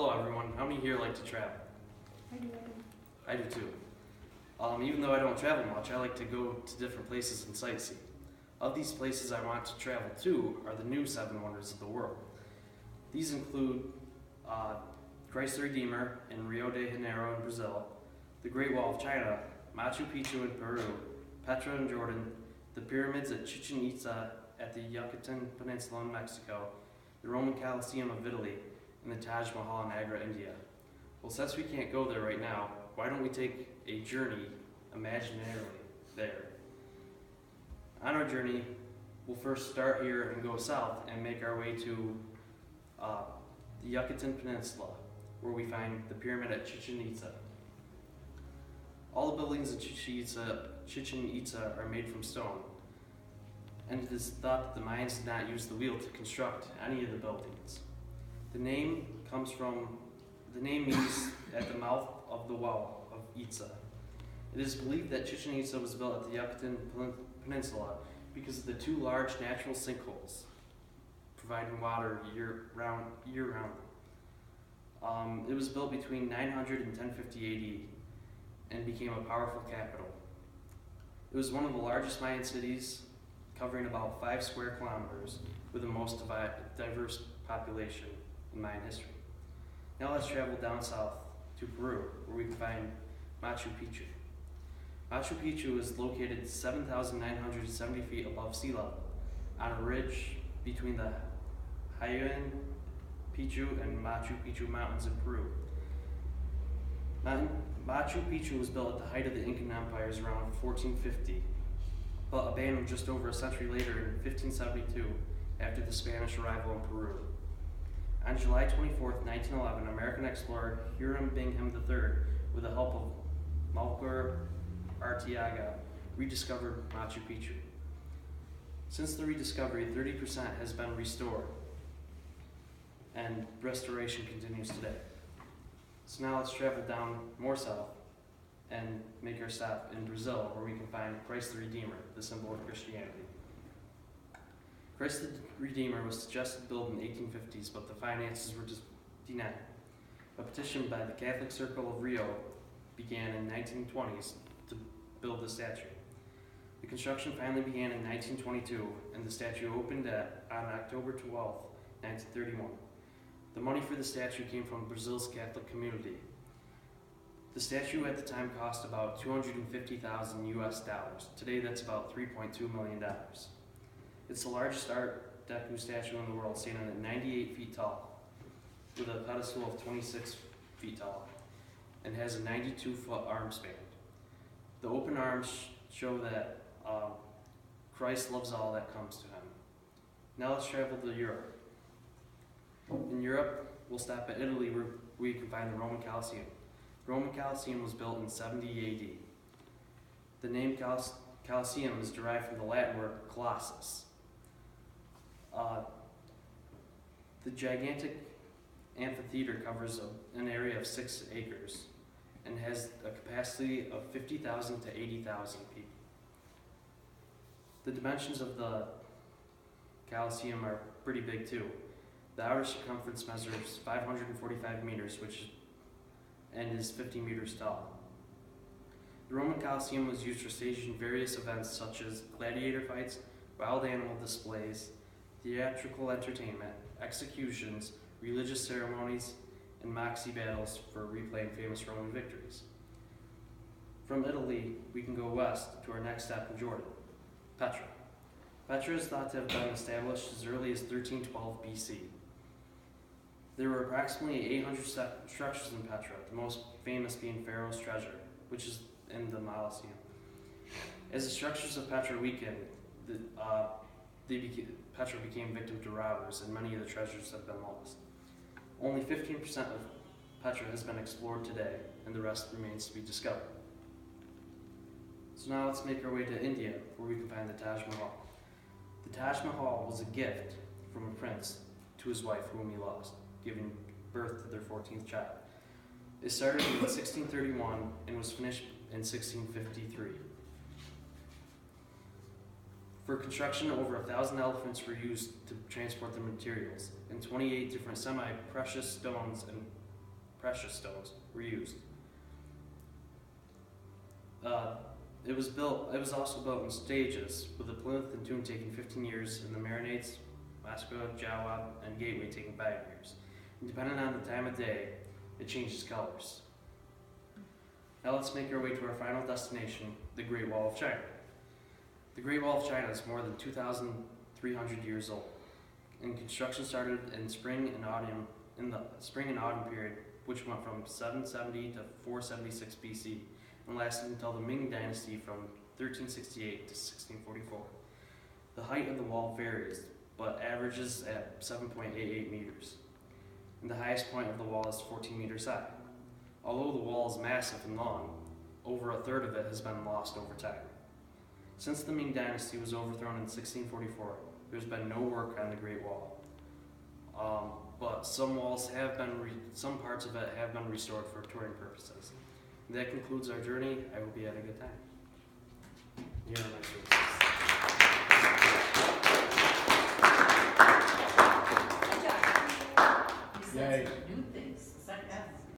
Hello everyone, how many here like to travel? I do. I do too. Even though I don't travel much, I like to go to different places and sightsee. Of these places I want to travel to are the new 7 wonders of the world. These include Christ the Redeemer in Rio de Janeiro in Brazil, the Great Wall of China, Machu Picchu in Peru, Petra in Jordan, the pyramids at Chichen Itza at the Yucatan Peninsula in Mexico, the Roman Colosseum of Italy, and the Taj Mahal in Agra, India. Well, since we can't go there right now, why don't we take a journey imaginarily there? On our journey, we'll first start here and go south and make our way to the Yucatan Peninsula, where we find the pyramid at Chichen Itza. All the buildings in Chichen Itza are made from stone, and it is thought that the Mayans did not use the wheel to construct any of the buildings. The name means at the mouth of the well of Itza. It is believed that Chichen Itza was built at the Yucatan Peninsula because of the 2 large natural sinkholes, providing water year round. It was built between 900 and 1050 AD and became a powerful capital. It was one of the largest Mayan cities, covering about 5 square kilometers, with the most diverse population in Mayan history. Now let's travel down south to Peru, where we can find Machu Picchu. Machu Picchu is located 7,970 feet above sea level on a ridge between the Huayna Picchu and Machu Picchu mountains in Peru. Machu Picchu was built at the height of the Incan empires around 1450, but abandoned just over a century later in 1572 after the Spanish arrival in Peru. On July 24, 1911, American explorer Hiram Bingham III, with the help of Melchor Arteaga, rediscovered Machu Picchu. Since the rediscovery, 30% has been restored, and restoration continues today. So now let's travel down more south and make our stop in Brazil, where we can find Christ the Redeemer, the symbol of Christianity. Christ the Redeemer was suggested to build in the 1850s, but the finances were just denied. A petition by the Catholic Circle of Rio began in the 1920s to build the statue. The construction finally began in 1922, and the statue opened on October 12, 1931. The money for the statue came from Brazil's Catholic community. The statue at the time cost about $250,000 US. Today that's about $3.2 million. It's the largest Art Deco statue in the world, standing at 98 feet tall, with a pedestal of 26 feet tall, and has a 92-foot arm span. The open arms show that Christ loves all that comes to him. Now let's travel to Europe. In Europe, we'll stop at Italy, where we can find the Roman Colosseum. The Roman Colosseum was built in 70 AD. The name Colosseum is derived from the Latin word colossus. The gigantic amphitheater covers an area of 6 acres and has a capacity of 50,000 to 80,000 people. The dimensions of the Colosseum are pretty big too. The outer circumference measures 545 meters, and is 50 meters tall. The Roman Colosseum was used for staging various events such as gladiator fights, wild animal displays, theatrical entertainment, executions, religious ceremonies, and moxie battles for replaying famous Roman victories. From Italy, we can go west to our next stop in Jordan, Petra. Petra is thought to have been established as early as 1312 BC. There were approximately 800 structures in Petra, the most famous being Pharaoh's treasure, which is in the Colosseum. As the structures of Petra weakened, Petra became victim to robbers, and many of the treasures have been lost. Only 15% of Petra has been explored today, and the rest remains to be discovered. So now let's make our way to India, where we can find the Taj Mahal. The Taj Mahal was a gift from a prince to his wife, whom he lost, giving birth to their 14th child. It started in 1631 and was finished in 1653. For construction, over 1,000 elephants were used to transport the materials, and 28 different semi-precious stones and precious stones were used. It was also built in stages, with the plinth and tomb taking 15 years, and the marinades, Lascaux, Jawab, and Gateway taking 5 years. And depending on the time of day, it changes colors. Now let's make our way to our final destination, the Great Wall of China. The Great Wall of China is more than 2,300 years old, and construction started in the spring and autumn period, which went from 770 to 476 BC, and lasted until the Ming Dynasty from 1368 to 1644. The height of the wall varies, but averages at 7.88 meters, and the highest point of the wall is 14 meters high. Although the wall is massive and long, over a third of it has been lost over time. Since the Ming Dynasty was overthrown in 1644, there's been no work on the Great Wall. But some parts of it have been restored for touring purposes. That concludes our journey. I hope you had a good time. Here are my sources.